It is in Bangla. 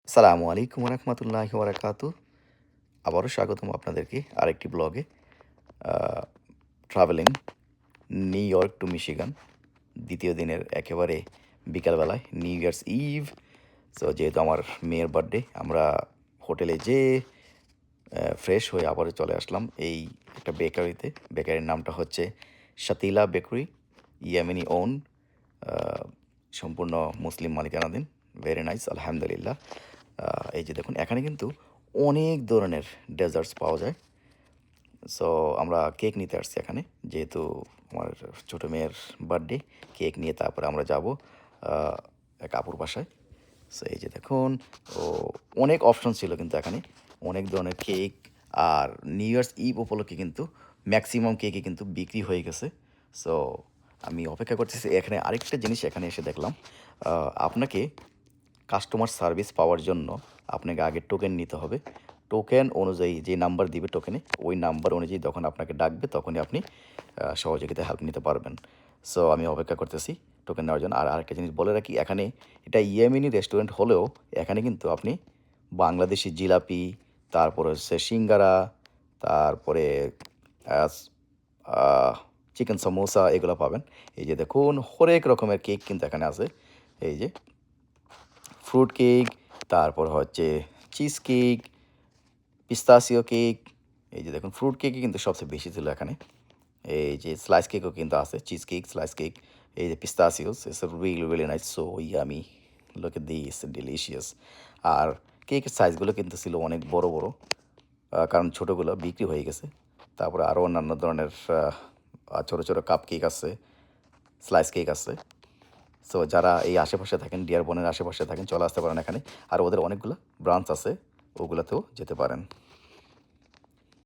আসসালামু আলাইকুম রহমতুল্লাহি বারাকাতু। আবারও স্বাগতম আপনাদেরকে আরেকটি ব্লগে। Travelling new York to Michigan, দ্বিতীয় দিনের একেবারে বিকালবেলায়, নিউ ইয়ার্স ইভ। সো যেহেতু আমার মেয়ের বার্থডে, আমরা হোটেলে যেয়ে ফ্রেশ হয়ে আবারও চলে আসলাম এই একটা বেকারিতে। বেকারির নামটা হচ্ছে শাতিলা বেকারি, ইয়ামিনি ওন, সম্পূর্ণ মুসলিম মালিকানাধীন। ভেরি নাইস, আলহামদুলিল্লাহ। এই যে দেখুন, এখানে কিন্তু অনেক ধরনের ডেজার্টস পাওয়া যায়। সো আমরা কেক নিতে আসছি এখানে, যেহেতু আমার ছোটো মেয়ের বার্থডে। কেক নিয়ে তারপরে আমরা যাব এক আপুর বাসায়। সো এই যে দেখুন, ও অনেক অপশন ছিল কিন্তু এখানে, অনেক ধরনের কেক। আর নিউ ইয়ার্স ইভ উপলক্ষে কিন্তু ম্যাক্সিমাম কেকই কিন্তু বিক্রি হয়ে গেছে। সো আমি অপেক্ষা করতেছি। এখানে আরেকটা জিনিস এখানে এসে দেখলাম, আপনাকে কাস্টমার সার্ভিস পাওয়ার জন্য আপনাকে আগে টোকেন নিতে হবে। টোকেন অনুযায়ী যে নাম্বার দিবে টোকেনে, ওই নাম্বার অনুযায়ী যখন আপনাকে ডাকবে তখনই আপনি সহযোগিতা হেল্প নিতে পারবেন। সো আমি অপেক্ষা করতেছি টোকেন নেওয়ার জন্য। আর আরেকটা জিনিস বলে রাখি, এখানে এটা ইয়েমেনি রেস্টুরেন্ট হলেও এখানে কিন্তু আপনি বাংলাদেশি জিলাপি, তারপরে হচ্ছে সিঙ্গারা, তারপরে চিকেন সমোসা, এগুলো পাবেন। এই যে দেখুন, হরেক রকমের কেক কিন্তু এখানে আছে। এই যে ফ্রুট কেক, তারপর হচ্ছে চিজ কেক, পিস্তাচিও কেক। এই যে দেখুন, ফ্রুট কেকই কিন্তু সবচেয়ে বেশি ছিল এখানে। এই যে স্লাইস কেকও কিন্তু আছে, চিজ কেক, স্লাইস কেক। এই যে pistachios, it's really really nice, so yummy, look at this, delicious. আর কেকের সাইজগুলো কিন্তু ছিল অনেক বড় বড়, কারণ ছোটোগুলো বিক্রি হয়ে গেছে। তারপরে আরও অন্যান্য ধরনের ছোটো ছোটো কাপ কেক আছে, স্লাইস কেক আছে। সো যারা এই আশেপাশে থাকেন, ডিয়ারবনের আশেপাশে থাকেন, চলে আসতে পারেন এখানে। আর ওদের অনেকগুলো ব্রাঞ্চ আছে, ওগুলোতেও যেতে পারেন।